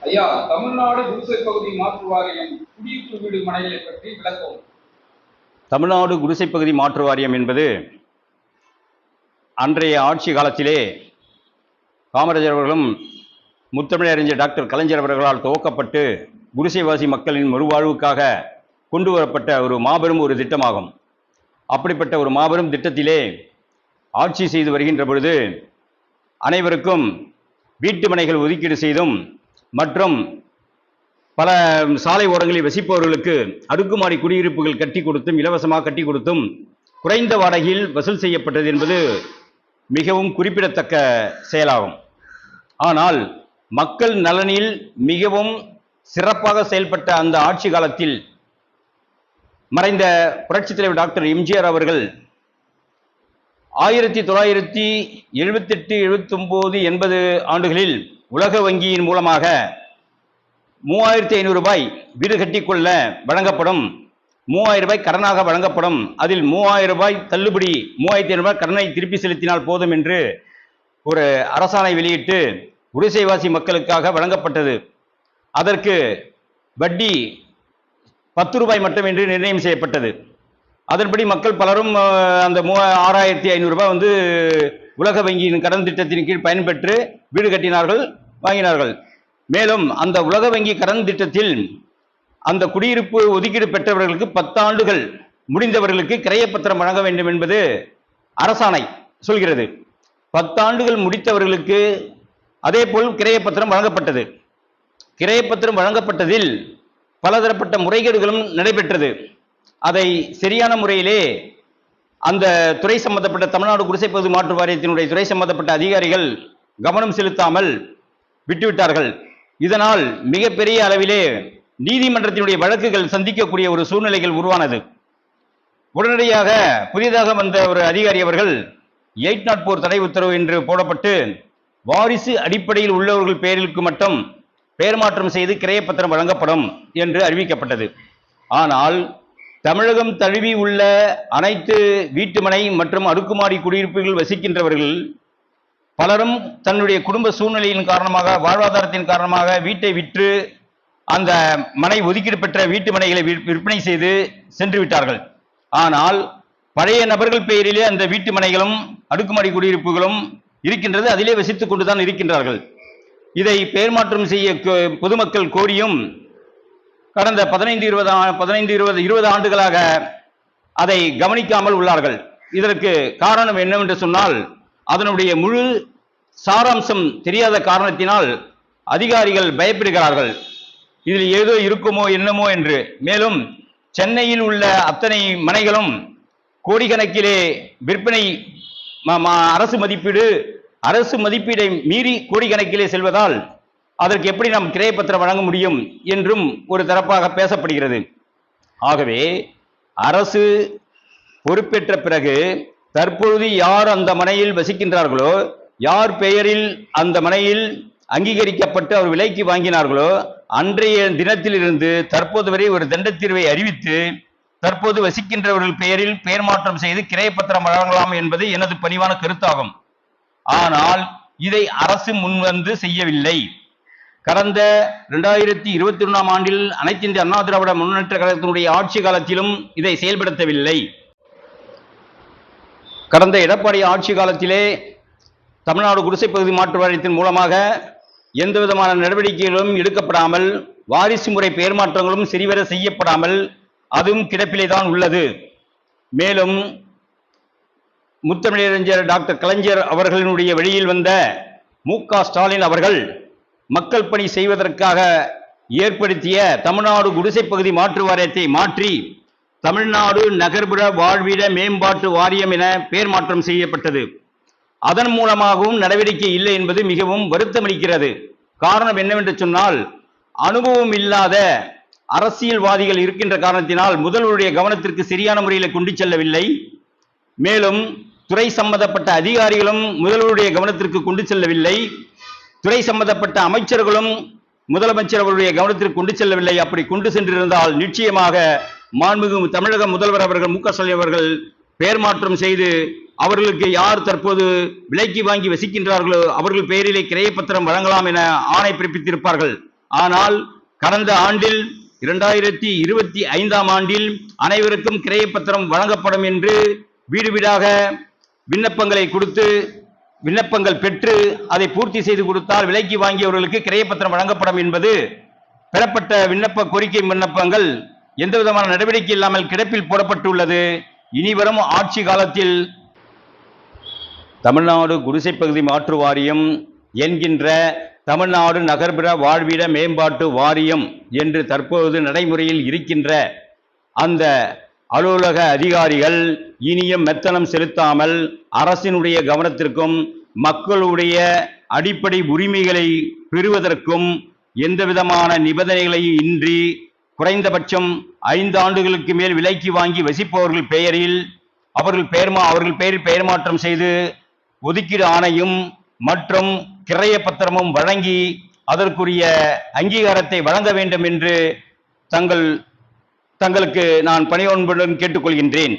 ஐயா, தமிழ்நாடு குடிசை பகுதி மாற்று வாரியம் குடியிருப்பு வீடு மனைகளை பற்றி விளக்கவும். தமிழ்நாடு குடிசை பகுதி மாற்று வாரியம் என்பது அன்றைய ஆட்சி காலத்திலே காமராஜர் அவர்களும் முத்தமிழறிஞர் டாக்டர் கலைஞர் அவர்களால் துவக்கப்பட்டு குடிசைவாசி மக்களின் மறுவாழ்வுக்காக கொண்டு வரப்பட்ட ஒரு மாபெரும் திட்டமாகும். அப்படிப்பட்ட ஒரு மாபெரும் திட்டத்திலே ஆட்சி செய்து வருகின்ற பொழுது அனைவருக்கும் வீட்டு மனைகள் ஒதுக்கீடு செய்தும் மற்றும் பல சாலை ஓரங்களில் வசிப்பவர்களுக்கு அடுக்குமாடி குடியிருப்புகள் கட்டி கொடுத்தும் இலவசமாக கட்டி கொடுத்தும் குறைந்த வாடகையில் வசூல் செய்யப்பட்டது என்பது மிகவும் குறிப்பிடத்தக்க செயலாகும். ஆனால் மக்கள் நலனில் மிகவும் சிறப்பாக செயல்பட்ட அந்த ஆட்சி காலத்தில் மறைந்த புரட்சித் தலைவர் டாக்டர் எம்ஜிஆர் அவர்கள் 1978, 79, 80 ஆண்டுகளில் உலக வங்கியின் மூலமாக 3500 ரூபாய் வீடு கட்டிக்கொள்ள வழங்கப்படும், 3000 ரூபாய் கடனாக வழங்கப்படும், அதில் 3000 ரூபாய் தள்ளுபடி, 3500 ரூபாய் கடனை திருப்பி செலுத்தினால் போதும் என்று ஒரு அரசாணை வெளியிட்டு குடிசைவாசி மக்களுக்காக வழங்கப்பட்டது. அதற்கு வட்டி 10 ரூபாய் மட்டும் என்று நிர்ணயம் செய்யப்பட்டது. அதன்படி மக்கள் பலரும் அந்த 6500 ரூபாய் உலக வங்கியின் கடன் திட்டத்தின் கீழ் பயன்பெற்று வீடு கட்டினார்கள், வாங்கினார்கள். மேலும் அந்த உலக வங்கி கடன் திட்டத்தில் அந்த குடியிருப்பு ஒதுக்கீடு பெற்றவர்களுக்கு 10 ஆண்டுகள் முடிந்தவர்களுக்கு கிரையப்பத்திரம் வழங்க வேண்டும் என்பது அரசாணை சொல்கிறது. 10 ஆண்டுகள் முடித்தவர்களுக்கு அதே போல் கிரையப்பத்திரம் வழங்கப்பட்டது. கிரையப்பத்திரம் வழங்கப்பட்டதில் பலதரப்பட்ட முறைகேடுகளும் நடைபெற்றது. அதை சரியான முறையிலே அந்த துறை சம்பந்தப்பட்ட தமிழ்நாடு குடிசை பகுதி மாற்று வாரியத்தினுடைய துறை சம்பந்தப்பட்ட அதிகாரிகள் கவனம் செலுத்தாமல் விட்டுவிட்டார்கள். இதனால் மிகப்பெரிய அளவிலே நீதிமன்றத்தினுடைய வழக்குகள் சந்திக்கக்கூடிய ஒரு சூழ்நிலைகள் உருவானது. உடனடியாக புதிதாக வந்த ஒரு அதிகாரி அவர்கள் 804 தடை உத்தரவு என்று போடப்பட்டு வாரிசு அடிப்படையில் உள்ளவர்கள் பெயருக்கு மட்டும் பெயர் மாற்றம் செய்து கிரையப்பத்திரம் வழங்கப்படும் என்று அறிவிக்கப்பட்டது. ஆனால் தமிழகம் தழுவி உள்ள அனைத்து வீட்டுமனை மற்றும் அடுக்குமாடி குடியிருப்புகள் வசிக்கின்றவர்கள் பலரும் தன்னுடைய குடும்ப சூழ்நிலையின் காரணமாக, வாழ்வாதாரத்தின் காரணமாக வீட்டை விற்று அந்த மனை ஒதுக்கீடு பெற்ற வீட்டு மனைகளை விற்பனை செய்து சென்று விட்டார்கள். ஆனால் பழைய நபர்கள் பெயரிலே அந்த வீட்டு மனைகளும் அடுக்குமாடி குடியிருப்புகளும் இருக்கின்றது, அதிலே வசித்துக் கொண்டுதான் இருக்கின்றார்கள். இதை பெயர் மாற்றம் செய்ய பொதுமக்கள் கோரியும் கடந்த 15-20 ஆண்டுகளாக அதை கவனிக்காமல் உள்ளார்கள். இதற்கு காரணம் என்னவென்று சொன்னால், அதனுடைய முழு சாராம்சம் தெரியாத காரணத்தினால் அதிகாரிகள் பயப்படுகிறார்கள், இதில் ஏதோ இருக்குமோ என்னமோ என்று. மேலும் சென்னையில் உள்ள அத்தனை மனைகளும் கோடிக்கணக்கிலே விற்பனை, அரசு மதிப்பீடை மீறி கோடிக்கணக்கிலே செல்வதால் அதற்கு எப்படி நாம் கிரையப்பத்திரம் வழங்க முடியும் என்றும் ஒரு தரப்பாக பேசப்படுகிறது. ஆகவே அரசு பொறுப்பேற்ற பிறகு தற்பொழுது யார் அந்த மனையில் வசிக்கின்றார்களோ, யார் பெயரில் அந்த மனையில் அங்கீகரிக்கப்பட்டு அவர் விலைக்கு வாங்கினார்களோ, அன்றைய தினத்திலிருந்து தற்போது வரை ஒரு தண்டத்தீர்வை அறிவித்து தற்போது வசிக்கின்றவர்கள் பெயரில் பெயர் மாற்றம் செய்து கிரையப்பத்திரம் வழங்கலாம் என்பது எனது பணிவான கருத்தாகும். ஆனால் இதை அரசு முன்வந்து செய்யவில்லை. கடந்த 2021 ஆண்டில் அனைத்து இந்திய அண்ணா திராவிட முன்னேற்ற கழகத்தினுடைய ஆட்சி காலத்திலும் இதை செயல்படுத்தவில்லை. கடந்த எடப்பாடி ஆட்சி காலத்திலே தமிழ்நாடு குடிசை பகுதி மாற்று வாரியத்தின் மூலமாக எந்த விதமான நடவடிக்கைகளும் எடுக்கப்படாமல், வாரிசு முறை பெயர் மாற்றங்களும் சரிவர செய்யப்படாமல் அதுவும் கிடப்பிலே தான் உள்ளது. மேலும் முத்தமிழறிஞர் டாக்டர் கலைஞர் அவர்களினுடைய வழியில் வந்த மு.க. ஸ்டாலின் அவர்கள் மக்கள் பணி செய்வதற்காக ஏற்படுத்திய தமிழ்நாடு குடிசை பகுதி மாற்று வாரியத்தை மாற்றி தமிழ்நாடு நகர்ப்புற வாழ்விட மேம்பாட்டு வாரியம் என பெயர் மாற்றம் செய்யப்பட்டது. அதன் மூலமாகவும் நடவடிக்கை இல்லை என்பது மிகவும் வருத்தமளிக்கிறது. காரணம் என்னவென்று சொன்னால், அனுபவம் இல்லாத அரசியல்வாதிகள் இருக்கின்ற காரணத்தினால் முதல்வருடைய கவனத்திற்கு சரியான முறையில் கொண்டு செல்லவில்லை. மேலும் துறை சம்பந்தப்பட்ட அதிகாரிகளும் முதல்வருடைய கவனத்திற்கு கொண்டு செல்லவில்லை. துறை சம்பந்தப்பட்ட அமைச்சர்களும் முதலமைச்சர் அவருடைய கவனத்திற்கு கொண்டு செல்லவில்லை. அப்படி கொண்டு சென்றிருந்தால் நிச்சயமாக மாண்புமிகு தமிழக முதல்வர் அவர்கள் மு.க. ஸ்டாலின் அவர்கள் பெயர் மாற்றம் செய்து அவர்களுக்கு யார் தற்போது விலைக்கு வாங்கி வசிக்கின்றார்களோ அவர்கள் பெயரிலே கிரையப்பத்திரம் வழங்கலாம் என ஆணை பிறப்பித்திருப்பார்கள். ஆனால் கடந்த ஆண்டில் 2025ஆம் ஆண்டில் அனைவருக்கும் கிரையப்பத்திரம் வழங்கப்படும் என்று வீடு வீடாக விண்ணப்பங்களை கொடுத்து விண்ணப்பங்கள் பெற்று அதை பூர்த்தி செய்து கொடுத்தால் விலைக்கு வாங்கியவர்களுக்கு கிரையப்பத்திரம் வழங்கப்படும் என்பது பெறப்பட்ட விண்ணப்ப கோரிக்கை விண்ணப்பங்கள் எந்த விதமான நடவடிக்கை இல்லாமல் கிடப்பில் போடப்பட்டுள்ளது. இனிவரும் ஆட்சி காலத்தில் தமிழ்நாடு குடிசை பகுதி மாற்று வாரியம் என்கின்ற தமிழ்நாடு நகர்ப்புற வாழ்விட மேம்பாட்டு வாரியம் என்று தற்போது நடைமுறையில் இருக்கின்ற அந்த அலுவலக அதிகாரிகள் இனியும் மெத்தனம் செலுத்தாமல் அரசினுடைய கவனத்திற்கும் மக்களுடைய அடிப்படை உரிமைகளை பெறுவதற்கும் எந்த விதமான நிபந்தனைகளையும் இன்றி குறைந்தபட்சம் 5 ஆண்டுகளுக்கு மேல் விலைக்கு வாங்கி வசிப்பவர்கள் பெயரில் அவர்கள் பெயரில் பெயர் மாற்றம் செய்து ஒதுக்கீடு ஆணையும் மற்றும் கிரைய பத்திரமும் வழங்கி அதற்குரிய அங்கீகாரத்தை வழங்க வேண்டும் என்று தங்களுக்கு நான் பணிவன்புடன் கேட்டுக்கொள்கின்றேன்.